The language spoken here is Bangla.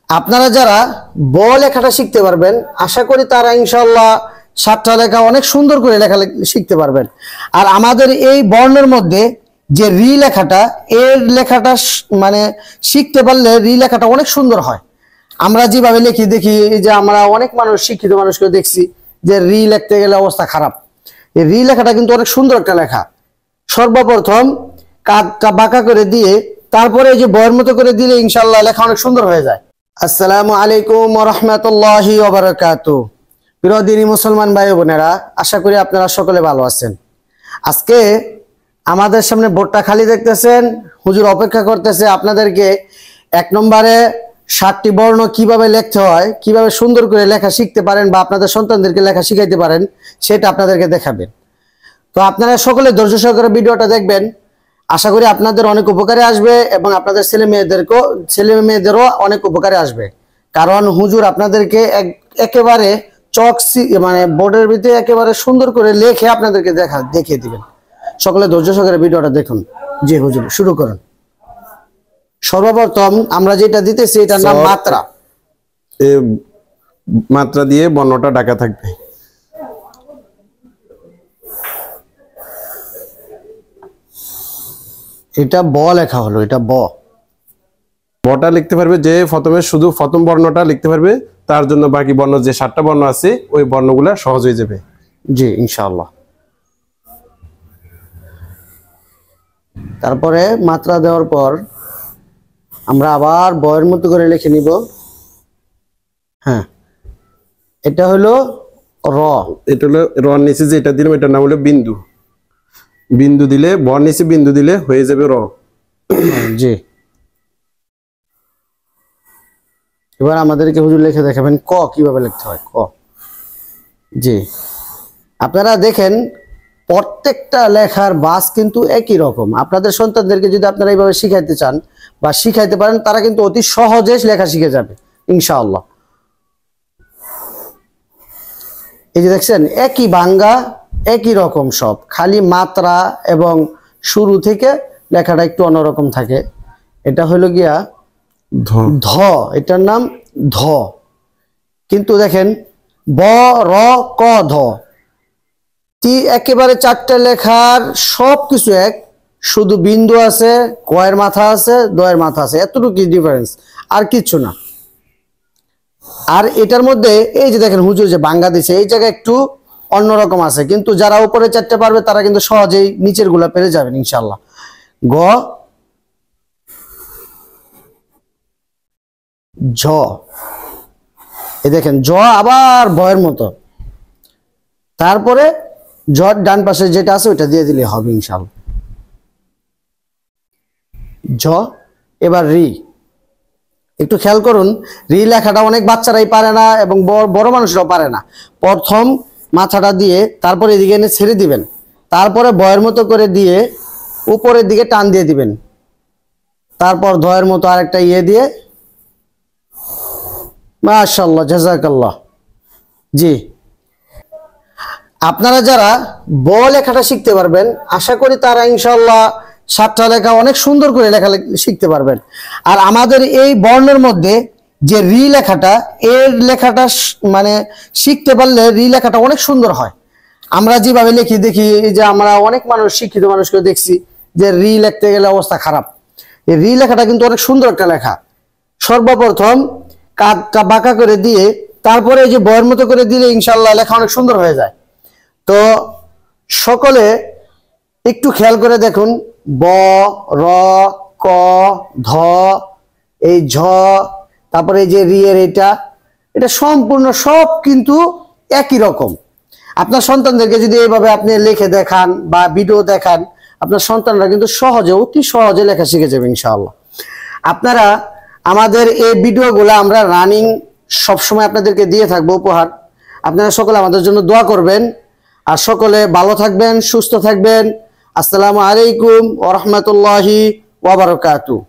আপনারা যারা ব লেখাটা শিখতে পারবেন, আশা করি তারা ইনশাআল্লাহ সাতটা লেখা অনেক সুন্দর করে লেখা শিখতে পারবেন। আর আমাদের এই বর্ণের মধ্যে যে রি লেখাটা, এর লেখাটা মানে শিখতে পারলে রি লেখাটা অনেক সুন্দর হয়। আমরা যেভাবে লিখি দেখি যে আমরা অনেক মানুষ, শিক্ষিত মানুষকে দেখছি যে রি লিখতে গেলে অবস্থা খারাপ। এই রি লেখাটা কিন্তু অনেক সুন্দর একটা লেখা। সর্বপ্রথম কাদটা বাঁকা করে দিয়ে তারপরে এই যে বয়ের মতো করে দিলে ইনশাআল্লাহ লেখা অনেক সুন্দর হয়ে যায়। আসসালামু আলাইকুম ওয়া রাহমাতুল্লাহি ওয়া বারাকাতুহু। প্রিয় দিনী মুসলমান ভাই বোনেরা, আশা করি আপনারা সকলে ভালো আছেন। আজকে আমাদের সামনে বোর্ডটা খালি দেখতেছেন, হুজুর অপেক্ষা করতেছে আপনাদেরকে এক নম্বরে 7টি বর্ণ কিভাবে লিখতে হয়, কিভাবে সুন্দর করে লেখা শিখতে পারেন বা আপনাদের সন্তানদেরকে লেখা শিখাইতে পারেন সেটা আপনাদেরকে দেখাবেন। তো আপনারা সকলে ধৈর্য সহকারে ভিডিওটা দেখবেন। আশা করি আপনাদের অনেক উপকারে আসবে এবং আপনাদের ছেলে মেয়েদেরও অনেক উপকারে আসবে। কারণ হুজুর আপনাদেরকে একেবারে মানে বোর্ডের ভিতরে একেবারে সুন্দর করে লিখে আপনাদেরকে দেখিয়ে দিবেন। সকলে ধৈর্য সহকারে ভিডিওটা দেখুন। জি হুজুর, শুরু করুন। সর্বপ্রথম আমরা যেটা দিতেছি এটার নাম মাত্রা। মাত্রা দিয়ে বর্ণটা ঢাকা থাকবে। এটা ব লেখা হলো, এটা বটা লিখতে পারবে যে প্রথমে শুধু প্রথম বর্ণটা লিখতে পারবে, তার জন্য বাকি বর্ণ যে 7টা বর্ণ আছে ওই বর্ণগুলা সহজ হয়ে যাবে। জি ইনশাআল্লাহ। তারপরে মাত্রা দেওয়ার পর আমরা আবার বয়ের মতো করে লিখে নিব। হ্যাঁ, এটা হলো র। এটা হলো র নিচে যেটা দিলাম এটার নাম হলো বিন্দু। বিন্দু দিলে বর নিচে বিন্দু দিলে হয়ে যাবে র। জি, এবার আমাদেরকে হুজুর লিখে দেখাবেন ক কিভাবে লিখতে হয়। ক। জি, আপনারা দেখেন প্রত্যেকটা লেখার বাস কিন্তু একই রকম। আপনাদের সন্তানদেরকে যদি আপনারা এইভাবে শিখাইতে চান বা শিখাইতে পারেন, তারা কিন্তু অতি সহজে লেখা শিখে যাবে ইনশাআল্লাহ। এই যে দেখছেন একই বাঙ্গা, একই রকম সব, খালি মাত্রা এবং শুরু থেকে লেখাটা একটু অন্যরকম থাকে। এটা হলো গিয়া ধ, এটার নাম ধ। কিন্তু দেখেন ব র ক ধ, একেবারে 4টা লেখার সব কিছু এক, শুধু বিন্দু আছে, কয়ের মাথা আছে, দয়ের মাথা আছে, এতটুকু ডিফারেন্স, আর কিছু না। আর এটার মধ্যে এই যে দেখেন হুজুর যে বাঙ্গা দিছে এই জায়গায় একটু অন্যরকম আছে, কিন্তু যারা উপরে 4টে পারবে তারা কিন্তু সহজেই নিচের গুলা পেরে যাবেন ইনশাআল্লাহ। গ ঝ, এই দেখেন জ আবার বয়ের মতো। তারপরে জ ডান পাশে যেটা আছে ওইটা দিয়ে দিলে হবে ইনশাআল্লাহ। ঝ। এবার রি। একটু খেয়াল করুন, রি লেখাটা অনেক বাচ্চারাই পারে না এবং বড় মানুষরাও পারে না। প্রথম মাথাটা দিয়ে তারপরে এদিকে এনে ছেড়ে দিবেন, তারপরে বয়ের মতো করে দিয়ে উপরের দিকে টান দিয়ে দিবেন, তারপর ধয়ের মতো আরেকটা ইয়ে দিয়ে। মাশাআল্লাহ, জাযাকাল্লাহ। জি, আপনারা যারা ব লেখাটা শিখতে পারবেন, আশা করি তারা ইনশাআল্লাহ 7টা লেখা অনেক সুন্দর করে লেখা শিখতে পারবেন। আর আমাদের এই বর্ণের মধ্যে যে রি লেখাটা, এর লেখাটা মানে শিখতে পারলে রি লেখাটা অনেক সুন্দর হয়। আমরা যেভাবে লিখি দেখি যে আমরা অনেক মানুষ, শিক্ষিত মানুষকে দেখছি যে রি লিখতে গেলে অবস্থা খারাপ। এই রি লেখাটা কিন্তু অনেক সুন্দর একটা লেখা। সর্বপ্রথম কাদটা বাঁকা করে দিয়ে তারপরে এই যে বয়ের মতো করে দিলে ইনশাআল্লাহ লেখা অনেক সুন্দর হয়ে যায়। তো সকলে একটু খেয়াল করে দেখুন, ব র ক ধ, এই ঝ, তারপরে এই যে রি এর এটা সম্পূর্ণ সব কিন্তু একই রকম। আপনার সন্তানদেরকে যদি এইভাবে আপনি লিখে দেখান বা ভিডিও দেখান, আপনার সন্তানরা কিন্তু সহজে, অতি সহজে লেখা শিখে যাবে ইনশাআল্লাহ। আপনারা আমাদের এই ভিডিওগুলো আমরা রানিং সবসময় আপনাদেরকে দিয়ে থাকবো উপহার। আপনারা সকলে আমাদের জন্য দোয়া করবেন। আর সকলে ভালো থাকবেন, সুস্থ থাকবেন। আসসালামু আলাইকুম ওয়া রাহমাতুল্লাহি ওয়া বারাকাতুহু।